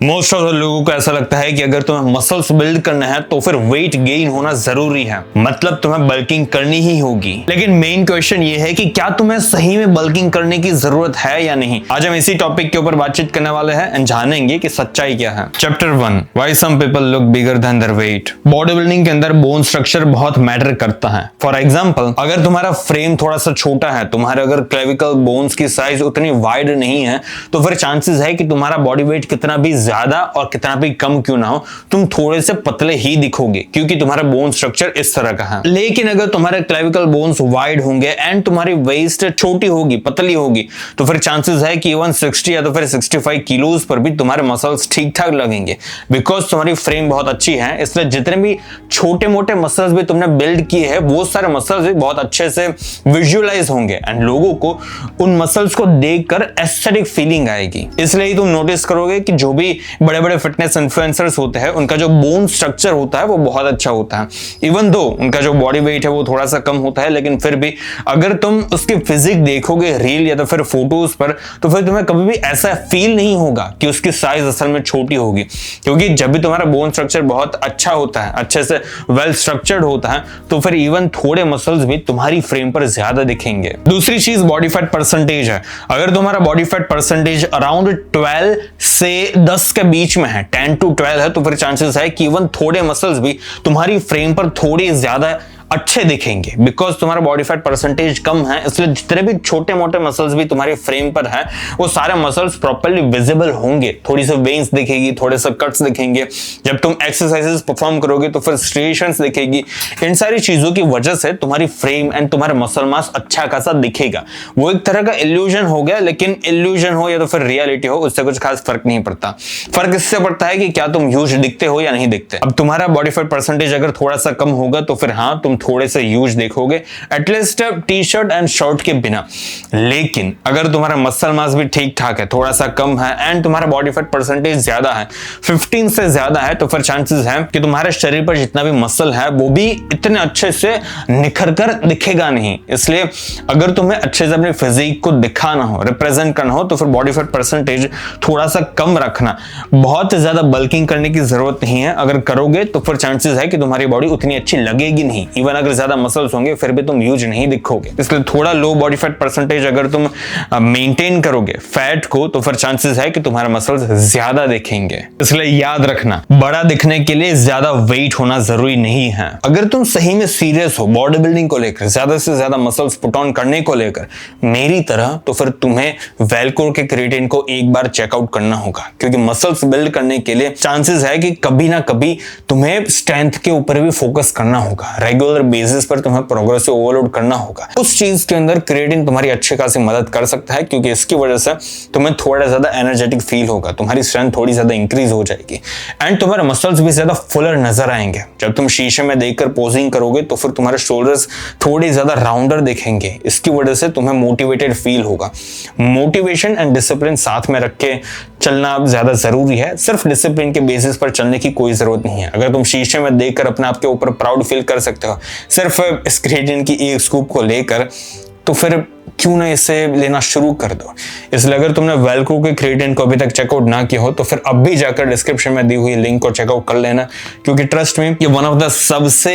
Most of the लोगों को ऐसा लगता है कि अगर तुम्हें मसल्स बिल्ड करना है तो फिर वेट गेन होना जरूरी है, मतलब तुम्हें बल्किंग करनी ही होगी। लेकिन मेन क्वेश्चन ये है कि क्या तुम्हें सही में बल्किंग करने की जरूरत है या नहीं। आज हम इसी टॉपिक के ऊपर बातचीत करने वाले हैं एंड जानेंगे कि सच्चाई क्या है। Chapter 1, why some people look bigger than their weight. Body building के अंदर बोन स्ट्रक्चर बहुत मैटर करता है। फॉर एग्जाम्पल, अगर तुम्हारा फ्रेम थोड़ा सा छोटा है, तुम्हारे अगर क्लेविकल बोन्स की साइज उतनी वाइड नहीं है, तो फिर चांसेस है कि तुम्हारा बॉडी वेट कितना भी ज्यादा और कितना भी कम क्यों ना हो, तुम थोड़े से पतले ही दिखोगे क्योंकि तुम्हारा बोन स्ट्रक्चर इस तरह का है। लेकिन अगर तुम्हारे क्लेविकल बोन्स वाइड होंगे एंड तुम्हारी वेस्ट छोटी होगी, पतली होगी, तो फिर चांसेस है कि इवन 60 या तो फिर 65 किलोज पर भी तुम्हारे मसल्स ठीक ठाक लगेंगे, बिकॉज तुम्हारी फ्रेम बहुत अच्छी है। इसलिए जितने भी छोटे मोटे मसल्स भी तुमने बिल्ड किए हैं, वो सारे मसल्स भी बहुत अच्छे से विजुअलाइज होंगे एंड लोगों को उन मसल्स को देखकर एस्थेटिक फीलिंग आएगी। इसलिए तुम नोटिस करोगे कि जो भी बड़े बड़े फिटनेस इन्फ्लुएंसर्स होते हैं, उनका जो बोन स्ट्रक्चर होता है वो बहुत अच्छा होता है। इवन दो उनका जो बॉडी वेट है वो थोड़ा सा कम होता है, लेकिन फिर भी अगर तुम उसकी फिजिक देखोगे रील या तो फिर फोटोज पर, तो फिर तुम्हें कभी भी ऐसा फील नहीं होगा कि उसकी साइज असल में छोटी होगी, क्योंकि जब भी तुम्हारा बोन स्ट्रक्चर बहुत अच्छा होता है, अच्छे से वेल स्ट्रक्चर्ड होता है, तो फिर इवन थोड़े मसल्स भी तुम्हारी फ्रेम पर ज्यादा दिखेंगे। दूसरी चीज बॉडी फैट परसेंटेज है। अगर तुम्हारा बॉडी फैट परसेंटेज अराउंड 12 से 10 के बीच में है, 10 to 12 है, तो फिर चांसेस है कि इवन थोड़े मसल्स भी तुम्हारी फ्रेम पर थोड़ी ज्यादा अच्छे दिखेंगे, बिकॉज तुम्हारा बॉडी फैट परसेंटेज कम है। इसलिए जितने भी छोटे मोटे मसल्स भी तुम्हारे फ्रेम पर हैं, वो सारे मसल्स प्रॉपर्ली विजिबल होंगे। थोड़ी सी वेन्स दिखेगी, थोड़े से कट्स दिखेंगे। जब तुम एक्सरसाइजेस परफॉर्म करोगे तो फिर स्ट्रेशंस दिखेगी। इन सारी चीजों की वजह से तुम्हारी फ्रेम एंड तुम्हारा मसल मास अच्छा खासा दिखेगा। वो एक तरह का इल्यूजन हो गया, लेकिन इल्यूजन हो या तो फिर रियलिटी हो, उससे कुछ खास फर्क नहीं पड़ता। फर्क इससे पड़ता है कि क्या तुम ह्यूज दिखते हो या नहीं दिखते। अब तुम्हारा बॉडी फैट परसेंटेज अगर थोड़ा सा कम होगा तो फिर हाँ, तुम थोड़े से ह्यूज देखोगे, at least T shirt and shirt के बिना। लेकिन अगर तुम्हारा मसल मास भी ठीक ठाक है, थोड़ा सा कम है एंड तुम्हारा बॉडी फैट परसेंटेज ज्यादा है, 15 से ज्यादा है, तो फिर चांसेस है कि तुम्हारे शरीर पर जितना भी मसल है वो भी इतने अच्छे से निखर कर दिखेगा नहीं। इसलिए अगर तुम्हें अच्छे से अपने फिजिक को दिखाना हो, रिप्रेजेंट करना हो, तो फिर बॉडी फैट परसेंटेज थोड़ा सा कम रखना। बहुत ज्यादा बल्किंग करने की जरूरत नहीं है। अगर करोगे तो फिर चांसेस है कि तुम्हारी बॉडी उतनी अच्छी लगेगी नहीं। इवन अगर ज्यादा मसल्स होंगे फिर भी तुम ह्यूज नहीं दिखोगे। इसलिए थोड़ा लो बॉडी फैट परसेंटेज अगर तुम मेंटेन करोगे फैट को, तो फिर चांसेस है कि तुम्हारे मसल्स ज्यादा दिखेंगे। इसलिए याद रखना, बड़ा दिखने के लिए ज्यादा वेट होना जरूरी नहीं है। अगर तुम सही में सीरियस हो बॉडी बिल्डिंग को लेकर, ज्यादा से ज्यादा मसल्स पुट ऑन करने को लेकर मेरी तरह, तो फिर तुम्हें वेलकोर के क्रिएटिन को एक बार चेकआउट करना होगा, क्योंकि मसल्स बिल्ड करने के लिए चांसेस है कि कभी ना कभी तुम्हें स्ट्रेंथ के ऊपर भी फोकस करना होगा। रेगुलर बेसिस पर तुम्हें प्रोग्रेसिव ओवरलोड करना होगा। उस चीज के अंदर क्रिएटिन तुम्हारी अच्छी खासी मदद कर सकता है, क्योंकि इसकी वजह से तुम्हें थोड़ा ज्यादा एनर्जेटिक फील होगा, तुम्हारी स्ट्रेंथ थोड़ी ज्यादा इंक्रीज हो जाएगी एंड तुम्हारे मसल्स भी ज्यादा फुलर नजर आएंगे। जब तुम शीशे में देखकर पोजिंग करोगे तो फिर तुम्हारे शोल्डर्स थोड़ी ज्यादा राउंडर दिखेंगे। इसकी वजह से तुम्हें मोटिवेटेड फील होगा। मोटिवेशन एंड डिसिप्लिन साथ में रख के चलना ज्यादा जरूरी है। सिर्फ डिसिप्लिन के बेसिस पर चलने की कोई जरूरत नहीं है। अगर तुम शीशे में देखकर अपने आप के ऊपर प्राउड फील कर सकते हो सिर्फ इस क्रिएटिन की एक स्कूप को लेकर, तो फिर क्यों ना इसे लेना शुरू कर दो। इसलिए अगर तुमने वेलक्रो के क्रिएटिन को अभी तक चेकआउट ना किया हो, तो फिर अब भी जाकर डिस्क्रिप्शन में दी हुई लिंक को चेकआउट कर लेना, क्योंकि ट्रस्ट में ये वन ऑफ द सबसे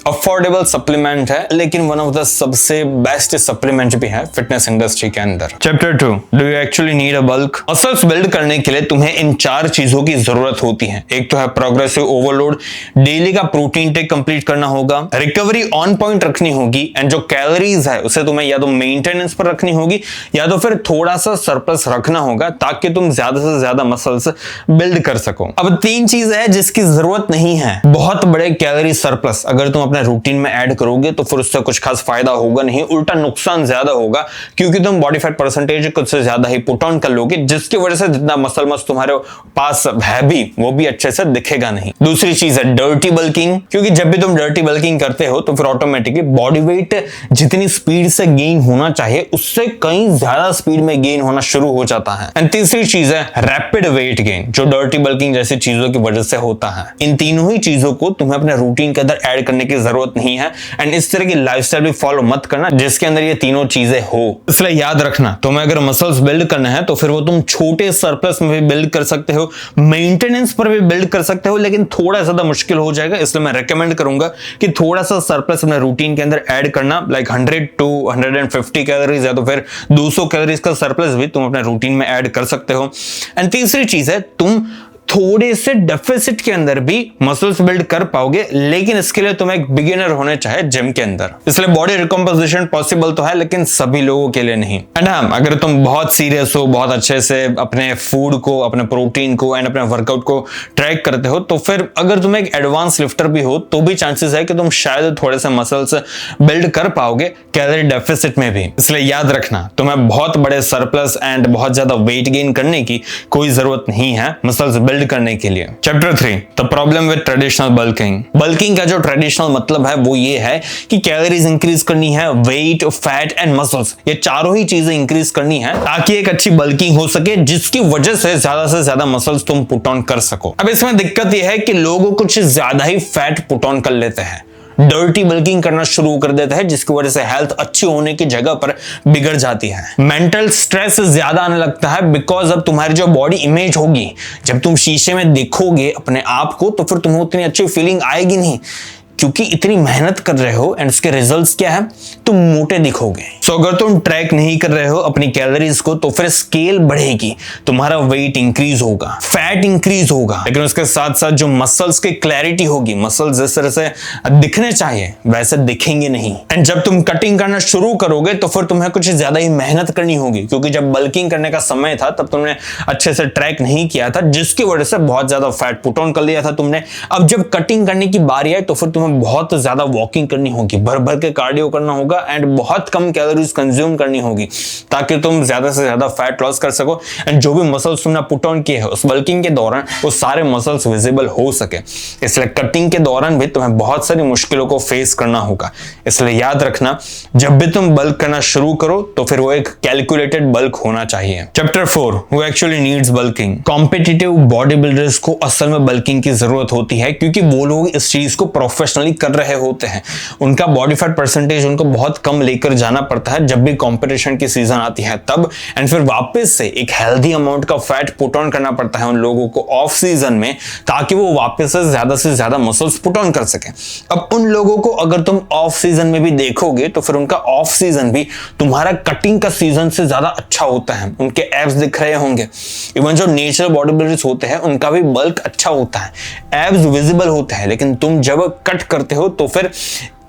अफोर्डेबल सप्लीमेंट है, लेकिन वन ऑफ द सबसे बेस्ट सप्लीमेंट भी है फिटनेस इंडस्ट्री के अंदर। Chapter 2, do you actually need a bulk. Muscles build करने के लिए तुम्हें इन 4 चीजों की जरूरत होती है। एक तो है प्रोग्रेसिव ओवरलोड, डेली का प्रोटीन टेक कंप्लीट करना होगा, रिकवरी ऑन पॉइंट रखनी होगी एंड जो कैलोरीज है उसे तुम्हें या तो मेंटेनेंस पर रखनी होगी या तो फिर थोड़ा सा सरप्लस रखना होगा, ताकि तुम ज्यादा से ज्यादा मसल्स बिल्ड कर सको। अब 3 चीज है जिसकी जरूरत नहीं है। बहुत बड़े कैलोरी सरप्लस अगर तुम अपने रूटीन में ऐड करोगे तो फिर उससे कुछ खास फायदा होगा नहीं, उल्टा नुकसान ज्यादा होगा, क्योंकि तुम बॉडी फैट परसेंटेज कुछ से ज्यादा ही पुट ऑन कर लोगे, जिसकी वजह से जितना मसल मास तुम्हारे पास है भी वो भी अच्छे से दिखेगा नहीं। दूसरी चीज है डर्टी बल्किंग, क्योंकि जब भी तुम डर्टी बल्किंग करते हो तो फिर ऑटोमेटिकली बॉडी वेट जितनी स्पीड से गेन होना चाहिए उससे कई ज्यादा स्पीड में गेन होना शुरू हो जाता है। एंड तीसरी चीज है रैपिड वेट गेन, जो डर्टी बल्किंग जैसी चीजों की वजह से होता है। इन तीनों ही चीजों को तुम्हें अपने रूटीन के अंदर ऐड करने की जरूरत नहीं है एंड इस तरह की लाइफस्टाइल भी फॉलो मत करना जिसके अंदर ये तीनों चीजें हो। इसलिए याद रखना, तुम्हें अगर मसल्स बिल्ड करना है तो फिर वो तुम छोटे सरप्लस में भी बिल्ड कर सकते हो, मेंटेनेंस पर भी बिल्ड कर सकते हो, लेकिन थोड़ा ज्यादा मुश्किल हो जाएगा। इसलिए मैं रेकमेंड करूंगा कि थोड़ा सा सरप्लस अपने रूटीन के अंदर ऐड करना, लाइक 100 to 150 कैलोरीज या तो फिर 200 कैलोरीज का सरप्लस भी तुम अपने रूटीन में ऐड कर सकते हो। एंड तीसरी चीज है, तुम थोड़े से डेफिसिट के अंदर भी मसल्स बिल्ड कर पाओगे, लेकिन इसके लिए तुम्हें एक बिगिनर होने चाहिए जिम के अंदर। इसलिए बॉडी रिकम्पोजिशन पॉसिबल तो है लेकिन सभी लोगों के लिए नहीं। एंड हाँ, अगर तुम बहुत सीरियस हो, बहुत अच्छे से अपने फूड को, अपने प्रोटीन को एंड अपने वर्कआउट को ट्रैक करते हो, तो फिर अगर तुम एक एडवांस लिफ्टर भी हो तो भी चांसेस है कि तुम शायद थोड़े से मसल्स बिल्ड कर पाओगे कैलोरी डेफिसिट में भी। इसलिए याद रखना, तुम्हें बहुत बड़े सरप्लस एंड बहुत ज्यादा वेट गेन करने की कोई जरूरत नहीं है मसल्स बिल्ड करने के लिए। Chapter 3, the problem with traditional bulking. Bulking का जो ट्रेडिशनल मतलब है वो ये है कि कैलोरीज इंक्रीज करनी है, वेट, फैट एंड मसल्स, ये चारों ही चीजें इंक्रीज करनी है ताकि एक अच्छी बल्किंग हो सके जिसकी वजह से ज्यादा मसल्स तुम पुट ऑन कर सको। अब इसमें दिक्कत यह है कि लोग कुछ ज्यादा ही फैट पुट ऑन कर लेते हैं, डर्टी बल्किंग करना शुरू कर देता है जिसकी वजह से हेल्थ अच्छी होने की जगह पर बिगड़ जाती है। मेंटल स्ट्रेस ज्यादा आने लगता है बिकॉज अब तुम्हारी जो बॉडी इमेज होगी, जब तुम शीशे में देखोगे अपने आप को तो फिर तुम्हें उतनी अच्छी फीलिंग आएगी नहीं, क्योंकि इतनी मेहनत कर रहे हो एंड उसके रिजल्ट्स क्या है, तुम मोटे दिखोगे। सो अगर तुम ट्रैक नहीं कर रहे हो अपनी कैलोरीज को तो फिर स्केल बढ़ेगी, तुम्हारा वेट इंक्रीज होगा, फैट इंक्रीज होगा, लेकिन उसके साथ साथ जो मसल्स की क्लैरिटी होगी, मसल्स जिस तरह से दिखने चाहिए वैसे दिखेंगे नहीं। एंड जब तुम कटिंग करना शुरू करोगे तो फिर तुम्हें कुछ ज्यादा ही मेहनत करनी होगी, क्योंकि जब बल्किंग करने का समय था तब तुमने अच्छे से ट्रैक नहीं किया था जिसकी वजह से बहुत ज्यादा फैट पुट ऑन कर लिया था तुमने। अब जब कटिंग करने की बारी आए तो फिर तुम्हें बहुत ज्यादा वॉकिंग करनी होगी, भर भर के कार्डियो करना होगा एंड बहुत कम कैलोरीज कंज्यूम करनी होगी ताकि तुम ज्यादा से ज्यादा फैट लॉस कर सको एंड जो भी मसल्स तुमने पुट ऑन किए हैं उस बल्किंग के दौरान वो सारे मसल्स विजिबल हो सके। इसलिए कटिंग के दौरान भी तुम्हें बहुत सारी मुश्किलों को फेस करना होगा। इसलिए याद रखना, जब भी तुम बल्क करना शुरू करो तो फिर वो एक कैलकुलेटेड बल्क होना चाहिए। Chapter 4, who actually needs bulking. Competitive body builders को असल में बल्किंग की जरूरत होती है क्योंकि वो लोग इस चीज को प्रोफेशनली कर रहे होते हैं। उनका बॉडी फैट परसेंटेज उनको बहुत कम लेकर जाना पड़ता है जब भी कंपटीशन की सीजन आती है तब, एंड फिर वापस से एक हेल्दी अमाउंट का फैट पुट ऑन करना पड़ता है उन लोगों को ऑफ सीजन में ताकि वो वापस से ज्यादा मसल्स पुट ऑन कर सके। अब उन लोगों को अगर तुम ऑफ सीजन में भी देखोगे तो फिर उनका ऑफ सीजन भी तुम्हारा कटिंग का सीजन से ज्यादा अच्छा होता है, उनके एब्स दिख रहे होंगे। इवन जो नेचुरल बॉडी बिल्डर्स होते हैं उनका भी बल्क अच्छा होता है, एब्स विजिबल होते हैं, लेकिन तुम जब कट करते हो तो फिर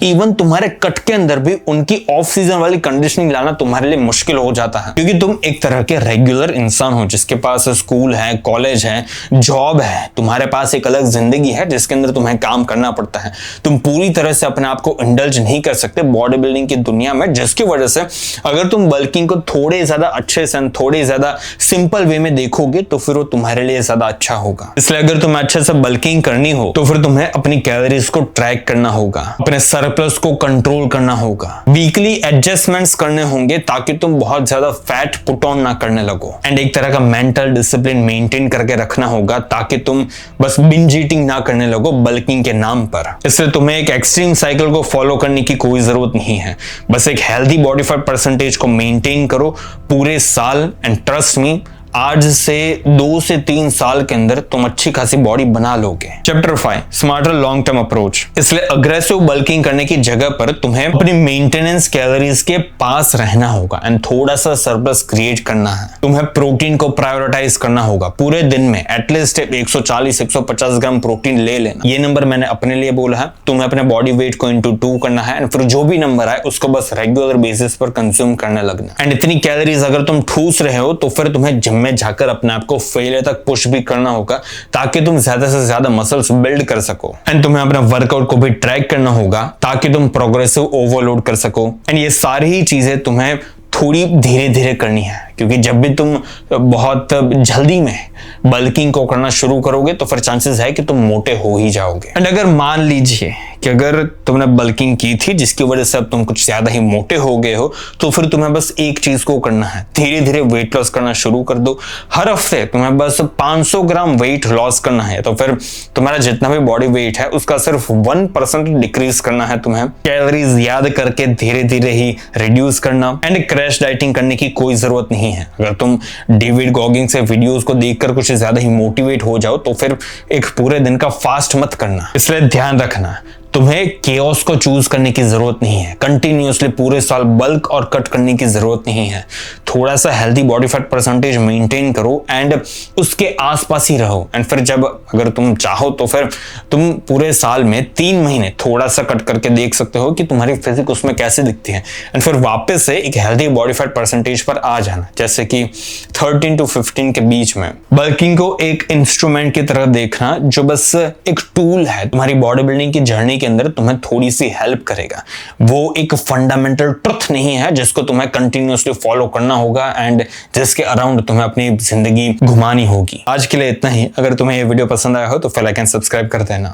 इवन तुम्हारे कट के अंदर भी उनकी ऑफ सीजन वाली कंडीशनिंग लाना तुम्हारे लिए मुश्किल हो जाता है, क्योंकि तुम एक तरह के रेगुलर इंसान हो जिसके पास स्कूल है, कॉलेज है, जॉब है, तुम्हारे पास एक अलग जिंदगी है जिसके अंदर तुम्हें काम करना पड़ता है। तुम पूरी तरह से अपने आप को इंडल्ज नहीं कर सकते बॉडी बिल्डिंग की दुनिया में, जिसकी वजह से अगर तुम बल्किंग को थोड़े ज्यादा अच्छे से, थोड़े ज्यादा सिंपल वे में देखोगे तो फिर वो तुम्हारे लिए ज्यादा अच्छा होगा। इसलिए अगर तुम्हें अच्छे से बल्किंग करनी हो तो फिर तुम्हें अपनी कैलोरीज को ट्रैक करना होगा, अपने सरप्लस को कंट्रोल करना होगा, वीकली एडजस्टमेंट्स करने होंगे ताकि तुम बहुत ज्यादा फैट पुट ऑन ना करने लगो, एंड एक तरह का मेंटल डिसिप्लिन मेंटेन करके रखना होगा ताकि तुम बस बिंज ईटिंग ना करने लगो बल्किंग के नाम पर। इसलिए तुम्हें एक एक्सट्रीम साइकिल को फॉलो करने की कोई जरूरत नहीं है, बस एक हेल्दी बॉडी फैट परसेंटेज को मेंटेन करो पूरे साल, एंड ट्रस्ट मी, आज से 2 से 3 साल के अंदर तुम अच्छी खासी बॉडी बना लोगे। Chapter 5, smarter long term approach. इसलिए अग्रेसिव बल्किंग करने की जगह पर तुम्हें अपनी मेंटेनेंस कैलोरीज के पास रहना होगा एंड थोड़ा सा सरप्लस क्रिएट करना है। तुम्हें प्रोटीन को प्रायोरिटाइज करना होगा, पूरे दिन में एटलीस्ट 140-150 ग्राम प्रोटीन ले लेना। ये नंबर मैंने अपने लिए बोला है, तुम्हें अपने बॉडी वेट को इंटू 2 करना है एंड फिर जो भी नंबर आए उसको बस रेगुलर बेसिस पर कंज्यूम करने लगना। एंड इतनी कैलोरीज अगर तुम ठूस रहे हो तो फिर तुम्हें जिम में जाकर अपने आप को फेलियर तक पुश भी करना होगा ताकि तुम ज्यादा से ज्यादा मसल्स बिल्ड कर सको, एंड तुम्हें अपना वर्कआउट को भी ट्रैक करना होगा ताकि तुम प्रोग्रेसिव ओवरलोड कर सको। एंड ये सारी ही चीजें तुम्हें थोड़ी धीरे धीरे करनी है, क्योंकि जब भी तुम बहुत जल्दी में बल्किंग को करना शुरू करोगे तो फिर चांसेस है कि तुम मोटे हो ही जाओगे। एंड अगर मान लीजिए कि अगर तुमने बल्किंग की थी जिसकी वजह से अब तुम कुछ ज्यादा ही मोटे हो गए हो, तो फिर तुम्हें बस एक चीज को करना है, धीरे धीरे वेट लॉस करना शुरू कर दो। हर हफ्ते तुम्हें बस 500 ग्राम वेट लॉस करना है। तो फिर तुम्हारा जितना भी बॉडी वेट है उसका सिर्फ 1% डिक्रीज करना है तुम्हें। कैलोरीज याद करके धीरे धीरे ही रिड्यूस करना एंड क्रैश डाइटिंग करने की कोई जरूरत नहीं है। अगर तुम डेविड गॉगिंस से वीडियोस को देखकर कुछ ज्यादा ही मोटिवेट हो जाओ तो फिर एक पूरे दिन का फास्ट मत करना। इसलिए ध्यान रखना, तुम्हें केओस को चूज करने की जरूरत नहीं है। कंटिन्यूअसली पूरे साल बल्क और कट करने की जरूरत नहीं है। थोड़ा सा healthy body fat percentage maintain करो एंड उसके आसपास ही रहो। एंड फिर जब अगर तुम चाहो तो फिर तुम पूरे साल में 3 महीने थोड़ा सा कट करके देख सकते हो कि तुम्हारी फिजिक उसमें कैसे दिखती है एंड फिर वापस से एक हेल्दी बॉडी फैट परसेंटेज पर आ जाना, जैसे कि 13 to 15 के बीच में। बल्किंग को एक इंस्ट्रूमेंट की तरह देखना जो बस एक टूल है तुम्हारी बॉडी बिल्डिंग की जर्नी के अंदर तुम्हें थोड़ी सी हेल्प करेगा। वो एक फंडामेंटल ट्रुथ नहीं है जिसको तुम्हें कंटिन्यूअसली फॉलो करना होगा एंड जिसके अराउंड तुम्हें अपनी जिंदगी घुमानी होगी। आज के लिए इतना ही। अगर तुम्हें ये वीडियो पसंद आया हो तो फिर लाइक एंड सब्सक्राइब कर देना।